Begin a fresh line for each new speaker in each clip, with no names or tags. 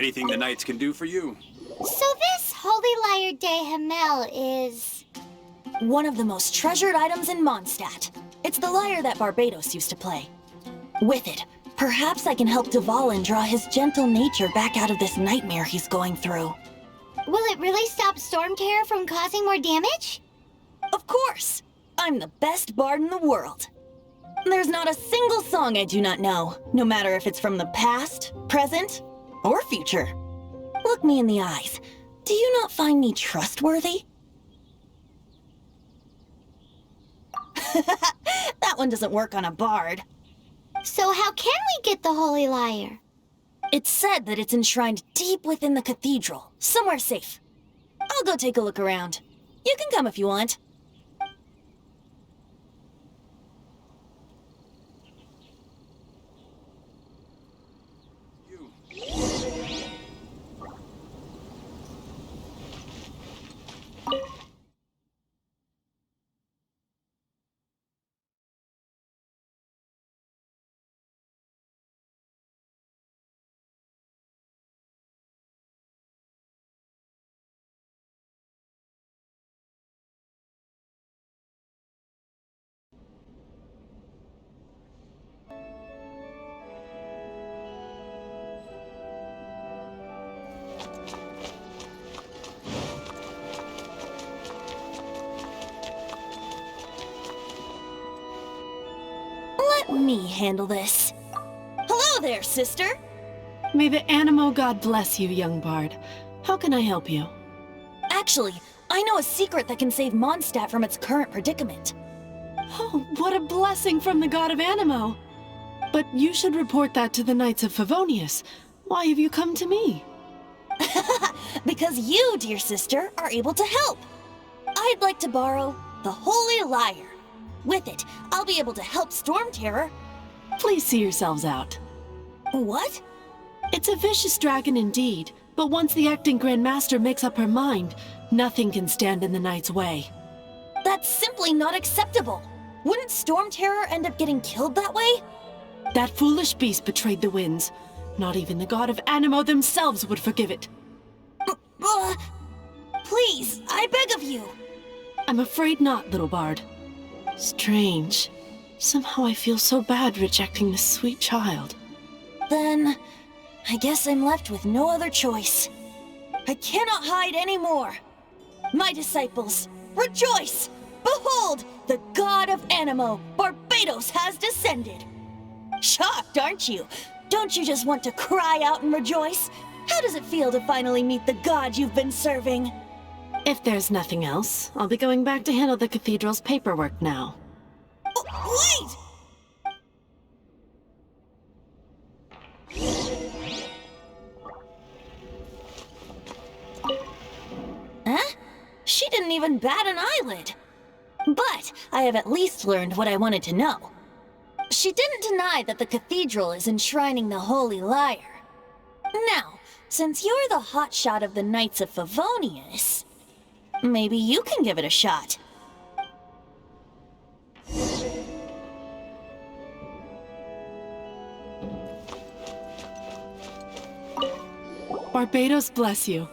Anything the Knights can do for you.
So this Holy Lyre de Himmel is...
one of the most treasured items in Mondstadt. It's the lyre that Barbados used to play. With it, perhaps I can help Dvalin draw his gentle nature back out of this nightmare he's going through.
Will it really stop Storm Terror from causing more damage?
Of course! I'm the best bard in the world. There's not a single song I do not know, no matter if it's from the past, present, or future. Look me in the eyes. Do you not find me trustworthy? That one doesn't work on a bard.
So how can we get the Holy Lyre?
It's said that it's enshrined deep within the cathedral, somewhere safe. I'll go take a look around. You can come if you want. Let me handle this. Hello there, sister!
May the Animo God bless you, young bard. How can I help you?
Actually, I know a secret that can save Mondstadt from its current predicament.
Oh, what a blessing from the God of Animo! But you should report that to the Knights of Favonius. Why have you come to me?
Because you, dear sister, are able to help. I'd like to borrow the Holy Lyre. With it, I'll be able to help Storm Terror.
Please see yourselves out.
What?
It's a vicious dragon indeed, but once the acting Grand Master makes up her mind, nothing can stand in the Knight's way.
That's simply not acceptable. Wouldn't Storm Terror end up getting killed that way?
That foolish beast betrayed the winds. Not even the God of Animo themselves would forgive it.
Please, I beg of you.
I'm afraid not, little bard. Strange. Somehow I feel so bad rejecting this sweet child.
Then, I guess I'm left with no other choice. I cannot hide anymore. My disciples, rejoice! Behold, the God of Animo, Barbados, has descended. Shocked, aren't you? Don't you just want to cry out and rejoice? How does it feel to finally meet the God you've been serving?
If there's nothing else, I'll be going back to handle the cathedral's paperwork now.
Wait! Huh? She didn't even bat an eyelid. But I have at least learned what I wanted to know. She didn't deny that the cathedral is enshrining the Holy Lyre. Now, since you're the hotshot of the Knights of Favonius, maybe you can give it a shot.
Barbados bless you.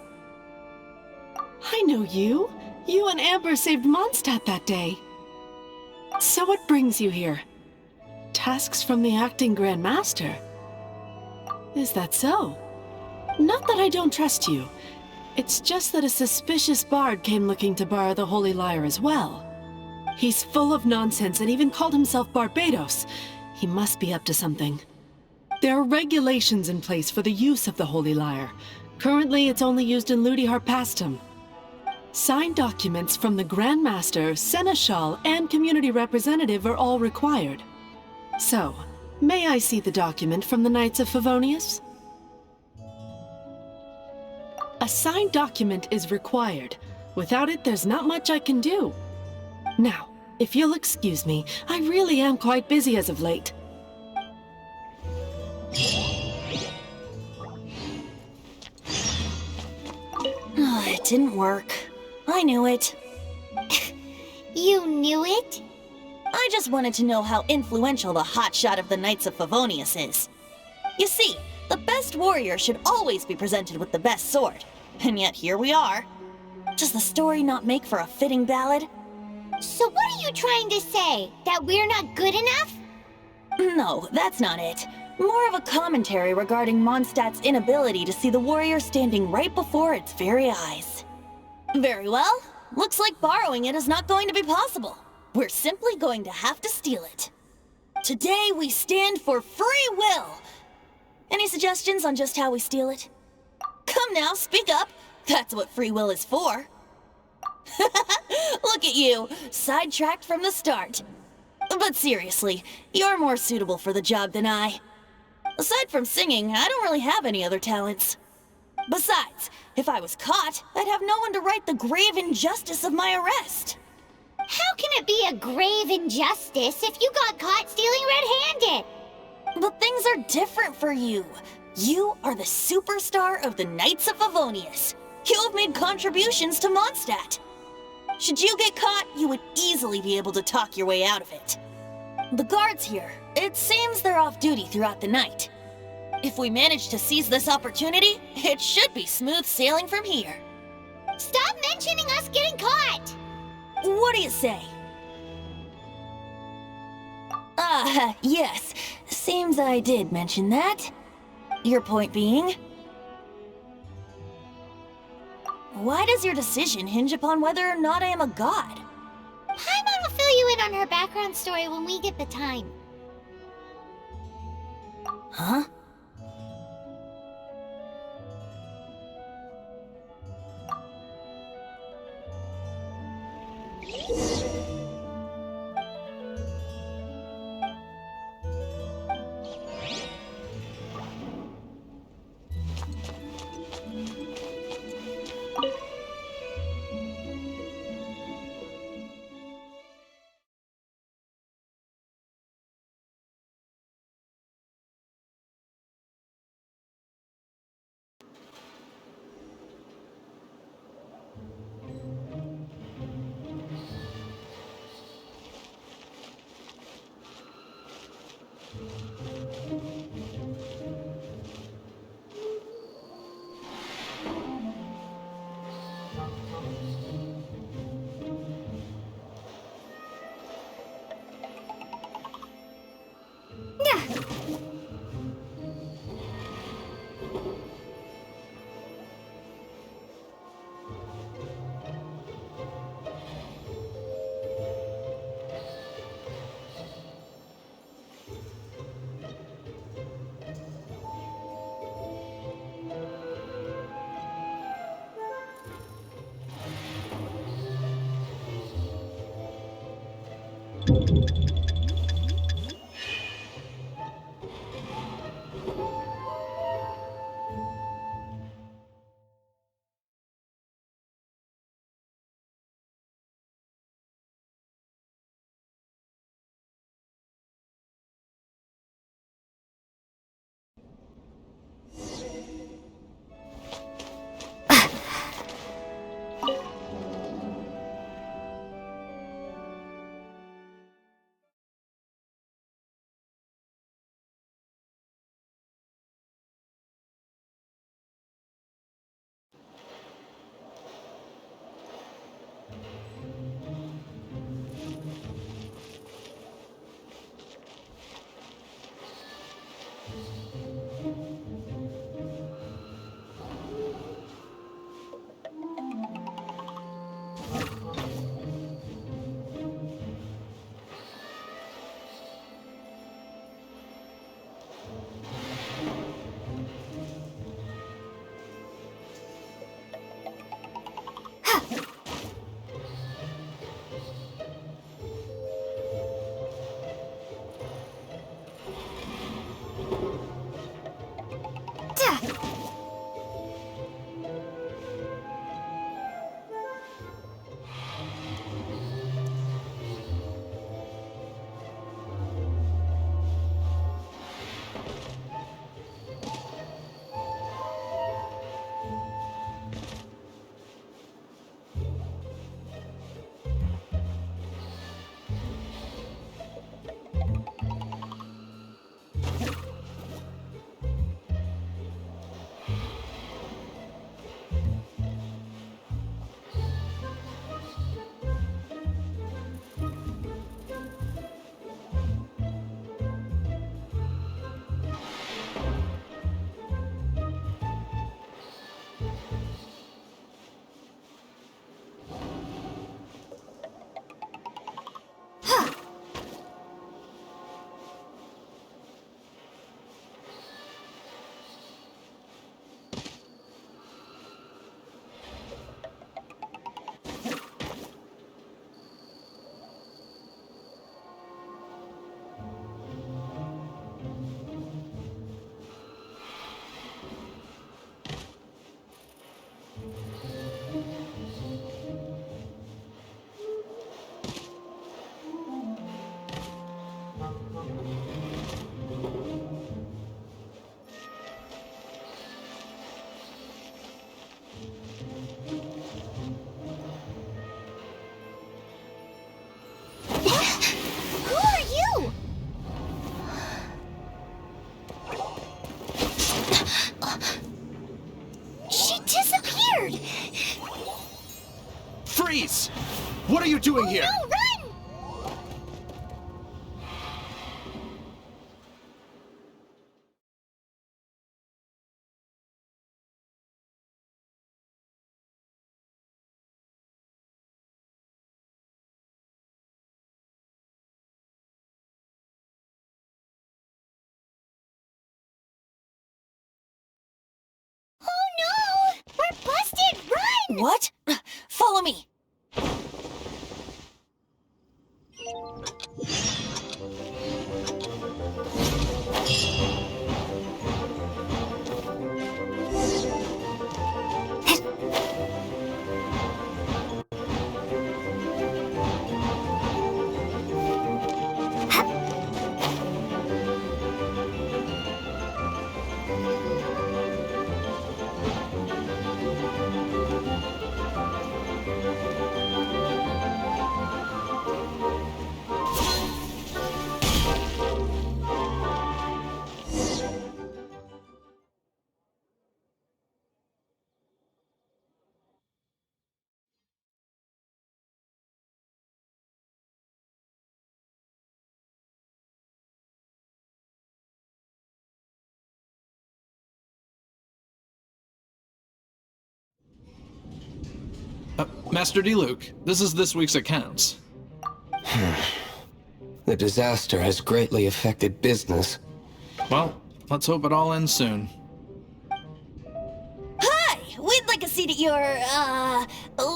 I know you. You and Amber saved Mondstadt that day. So what brings you here? Tasks from the acting Grand Master? Is that so? Not that I don't trust you. It's just that a suspicious bard came looking to borrow the Holy Lyre as well. He's full of nonsense and even called himself Barbados. He must be up to something. There are regulations in place for the use of the Holy Lyre. Currently, it's only used in Ludi Harpastum. Signed documents from the Grand Master, Seneschal, and Community Representative are all required. So, may I see the document from the Knights of Favonius? A signed document is required. Without it, there's not much I can do. Now, if you'll excuse me, I really am quite busy as of late.
It didn't work. I knew it.
You knew it?
I just wanted to know how influential the hotshot of the Knights of Favonius is. You see, The best warrior should always be presented with the best sword. And yet here we are. Does the story not make for a fitting ballad?
So what are you trying to say? That we're not good enough?
No, that's not it. More of a commentary regarding Mondstadt's inability to see the warrior standing right before its very eyes. Very well. Looks like borrowing it is not going to be possible. We're simply going to have to steal it. Today we stand for free will. Any suggestions on just how we steal it? Come now, speak up. That's what free will is for. Look at you, sidetracked from the start. But seriously, you're more suitable for the job than I. Aside from singing, I don't really have any other talents. Besides, if I was caught, I'd have no one to right the grave injustice of my arrest.
How can it be a grave injustice if you got caught stealing red-handed?
But things are different for you. You are the superstar of the Knights of Favonius. You have made contributions to Mondstadt. Should you get caught, you would easily be able to talk your way out of it. The guards here, it seems they're off duty throughout the night. If we manage to seize this opportunity, it should be smooth sailing from here.
Stop mentioning us getting caught!
What do you say? Yes. Seems I did mention that. Your point being? Why does your decision hinge upon whether or not I am a god?
Paimon will fill you in on her background story when we get the time.
Huh?
doing here?
No, run! Oh no! We're busted! Run!
What? Follow me.
Master Diluc, this is this week's accounts.
The disaster has greatly affected business.
Well, let's hope it all ends soon.
Hi! We'd like a seat at your,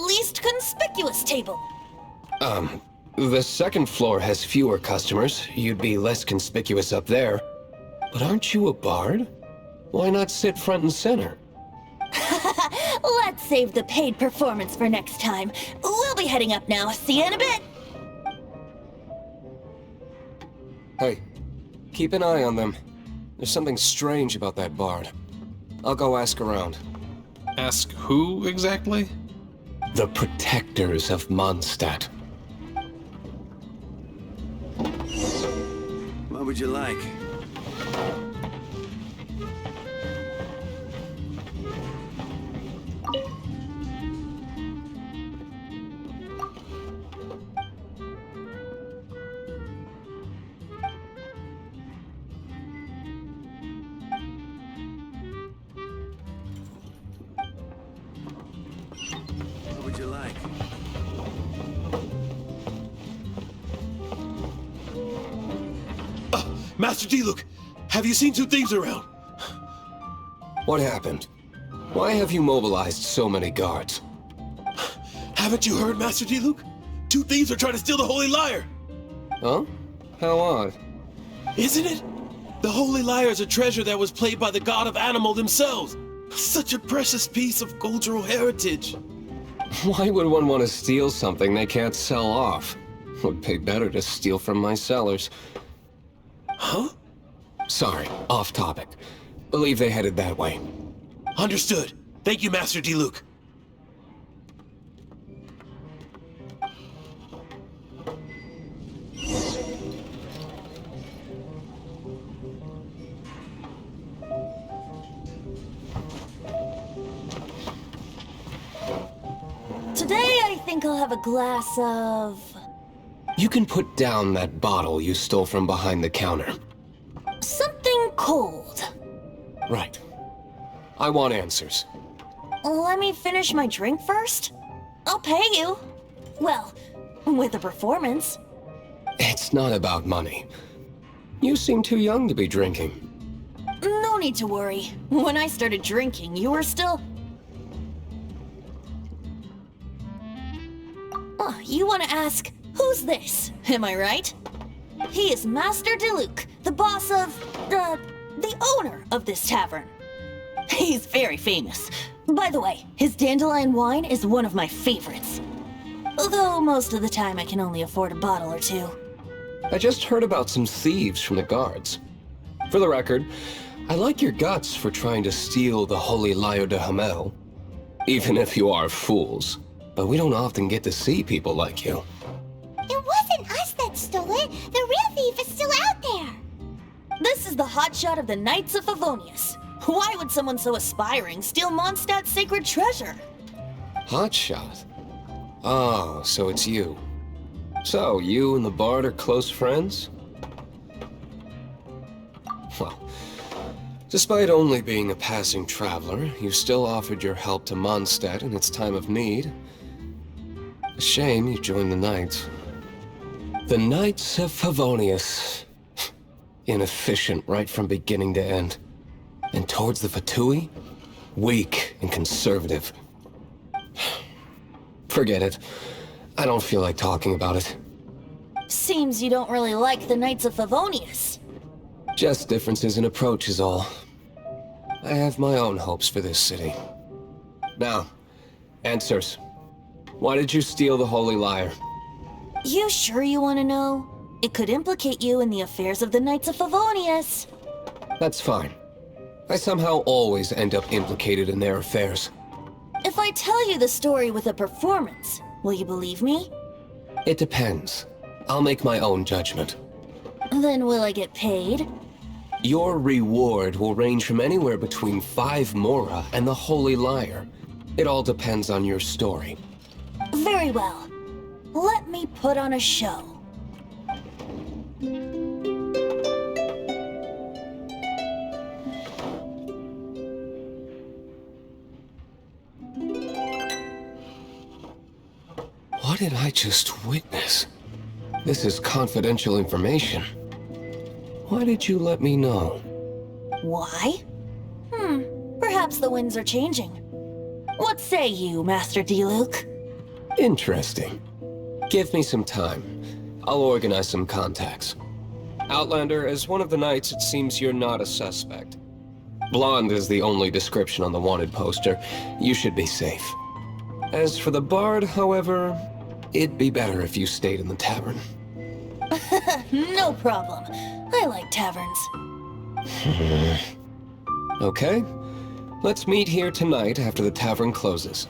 least conspicuous table.
The second floor has fewer customers. You'd be less conspicuous up there. But aren't you a bard? Why not sit front and center?
Let's save the paid performance for next time. We'll be heading up now. See you in a bit.
Hey, keep an eye on them. There's something strange about that bard. I'll go ask around.
Ask who exactly?
The protectors of Mondstadt.
What would you like? What would you like?
Master Diluc, have you seen two thieves around?
What happened? Why have you mobilized so many guards?
Haven't you heard, Master Diluc? Two thieves are trying to steal the Holy Lyre!
Huh? How odd.
Isn't it? The Holy Lyre is a treasure that was played by the god of animal themselves. Such a precious piece of cultural heritage.
Why would one want to steal something they can't sell off? Would pay better to steal from my sellers.
Huh?
Sorry, off topic. Believe they headed that way.
Understood. Thank you, Master Diluc.
Today I think I'll have a glass of...
You can put down that bottle you stole from behind the counter.
something cold.
Right. I want answers.
Let me finish my drink first. I'll pay you. Well, with a performance.
It's not about money. You seem too young to be drinking.
No need to worry. When I started drinking, you were still... Oh, you want to ask, who's this? Am I right? He is Master Diluc, the boss of... the owner of this tavern. He's very famous. By the way, his dandelion wine is one of my favorites. Although most of the time I can only afford a bottle or two.
I just heard about some thieves from the guards. For the record, I like your guts for trying to steal the Holy Lyre de Hamel. Even if you are fools. But we don't often get to see people like you.
It wasn't us that stole it. The real thief is still out there.
This is the hotshot of the Knights of Favonius. Why would someone so aspiring steal Mondstadt's sacred treasure?
Hotshot? Oh, so it's you. So, you and the Bard are close friends? Well, despite only being a passing traveler, you still offered your help to Mondstadt in its time of need. A shame you joined the Knights. The Knights of Favonius. Inefficient right from beginning to end. And towards the Fatui? Weak and conservative. Forget it. I don't feel like talking about it.
Seems you don't really like the Knights of Favonius.
Just differences in approach is all. I have my own hopes for this city. Now, answers. Why did you steal the Holy Lyre?
You sure you want to know? It could implicate you in the affairs of the Knights of Favonius.
That's fine. I somehow always end up implicated in their affairs.
If I tell you the story with a performance, will you believe me?
It depends. I'll make my own judgment.
Then will I get paid?
Your reward will range from anywhere between 5 Mora and the Holy Lyre. It all depends on your story.
Very well. Let me put on a show.
What did I just witness? This is confidential information. Why did you let me know?
Why? Perhaps the winds are changing. What say you, Master Diluc?
Interesting. Give me some time. I'll organize some contacts. Outlander, as one of the Knights, it seems you're not a suspect. Blonde is the only description on the wanted poster. You should be safe. As for the Bard, however, it'd be better if you stayed in the tavern.
No problem. I like taverns.
Okay. Let's meet here tonight after the tavern closes.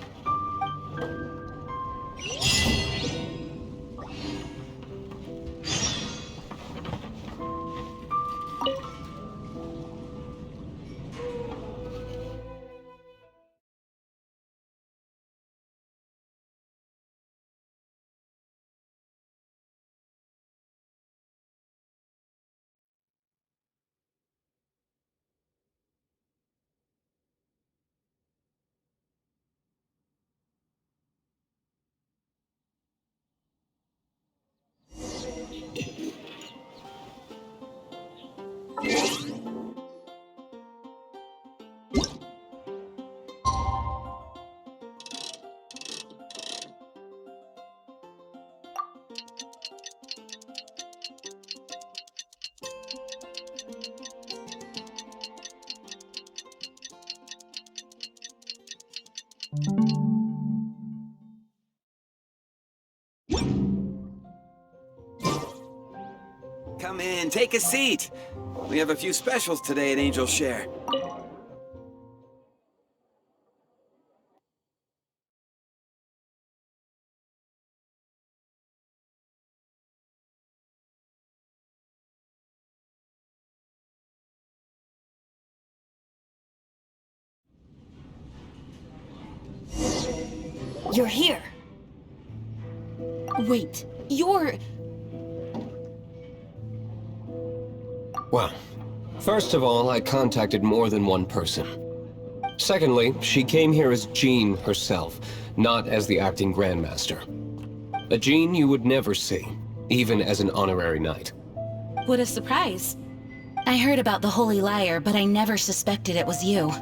Come in, take a seat. We have a few specials today at Angel Share.
You're here.
Wait, you're...
Well, first of all, I contacted more than one person. Secondly, she came here as Jean herself, not as the acting Grandmaster. A Jean you would never see, even as an honorary knight.
What a surprise. I heard about the Holy Lyre, but I never suspected it was you.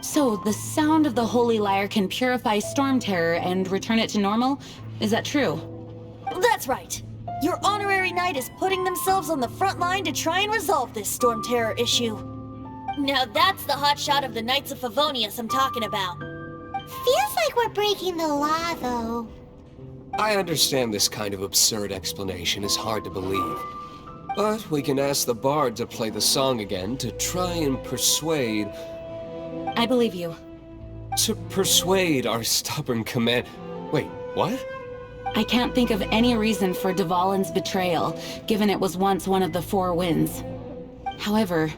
So, the sound of the Holy Lyre can purify Storm Terror and return it to normal? Is that true?
That's right. Your honorary knight is putting themselves on the front line to try and resolve this Storm Terror issue. Now that's the hotshot of the Knights of Favonius I'm talking about.
Feels like we're breaking the law, though.
I understand this kind of absurd explanation is hard to believe. But we can ask the Bard to play the song again to try and persuade...
I believe you.
To persuade our stubborn command... Wait, what?
I can't think of any reason for Dvalin's betrayal, given it was once one of the Four Winds. However,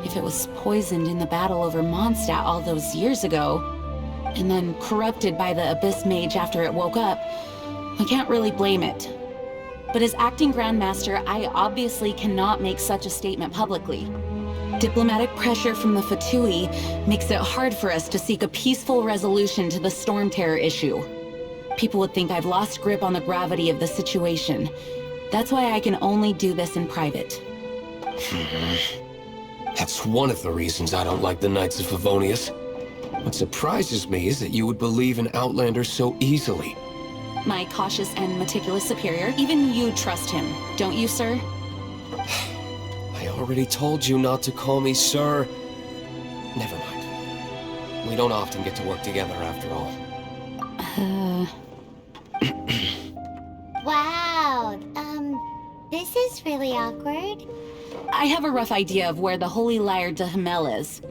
if it was poisoned in the battle over Mondstadt all those years ago, and then corrupted by the Abyss Mage after it woke up, I can't really blame it. But as acting Grand Master, I obviously cannot make such a statement publicly. Diplomatic pressure from the Fatui makes it hard for us to seek a peaceful resolution to the Storm Terror issue. People would think I've lost grip on the gravity of the situation. That's why I can only do this in private.
That's one of the reasons I don't like the Knights of Favonius. What surprises me is that you would believe in Outlander so easily.
My cautious and meticulous superior, even you trust him, don't you, sir?
I already told you not to call me sir. Never mind. We don't often get to work together after all.
Wow, this is really awkward.
I have a rough idea of where the Holy Lyre de Hamel is.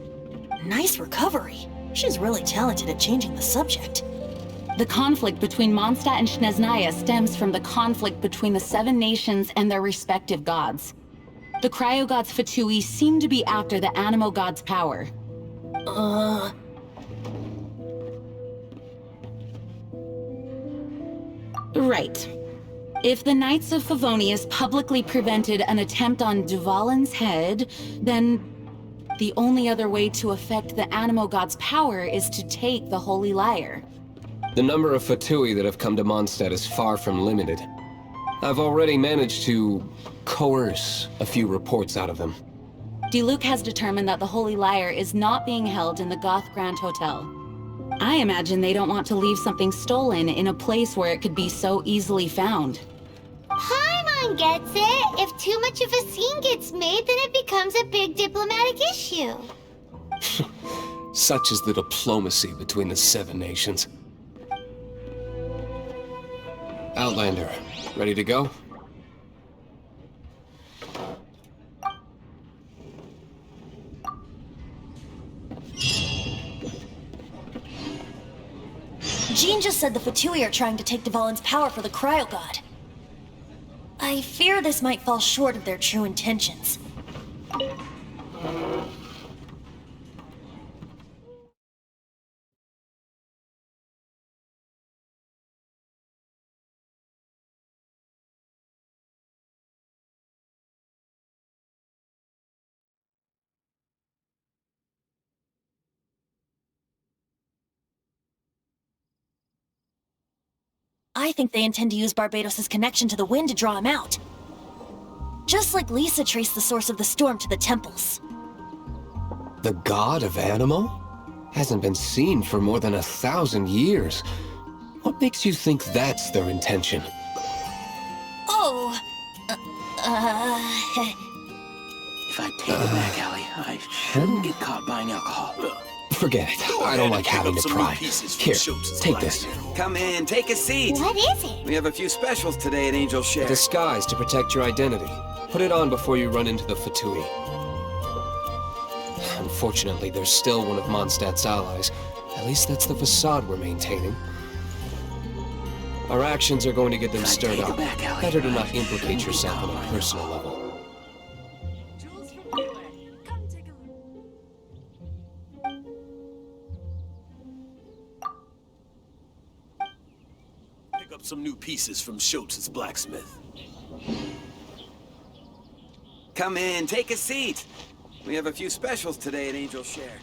Nice recovery. She's really talented at changing the subject.
The conflict between Mondstadt and Snezhnaya stems from the conflict between the 7 nations and their respective gods. The cryo-gods Fatui seem to be after the Animo god's power. Right. If the Knights of Favonius publicly prevented an attempt on Dvalin's head, then the only other way to affect the Animo god's power is to take the Holy Lyre.
The number of Fatui that have come to Mondstadt is far from limited. I've already managed to coerce a few reports out of them.
Diluc has determined that the Holy Lyre is not being held in the Goth Grand Hotel. I imagine they don't want to leave something stolen in a place where it could be so easily found.
Paimon gets it. If too much of a scene gets made, then it becomes a big diplomatic issue.
Such is the diplomacy between the 7 nations. Outlander, ready to go?
Jean just said the Fatui are trying to take Dvalin's power for the Cryo God. I fear this might fall short of their true intentions. I think they intend to use Barbados' connection to the wind to draw him out. Just like Lisa traced the source of the storm to the temples.
The god of Animo? Hasn't been seen for more than 1,000 years. What makes you think that's their intention?
Oh...
If I take it back, Allie, I shouldn't get caught buying alcohol.
Forget it. I don't like having to pry. Here, take this.
Come in, take a seat.
What is it?
We have a few specials today at Angel
A
Share.
disguise to protect your identity. Put it on before you run into the Fatui. Unfortunately, there's still one of Mondstadt's allies. At least that's the facade we're maintaining. Our actions are going to get them stirred up. Better to not implicate yourself on a personal level.
Pick up some new pieces from Schultz's blacksmith.
Come in, take a seat. We have a few specials today at Angel Share.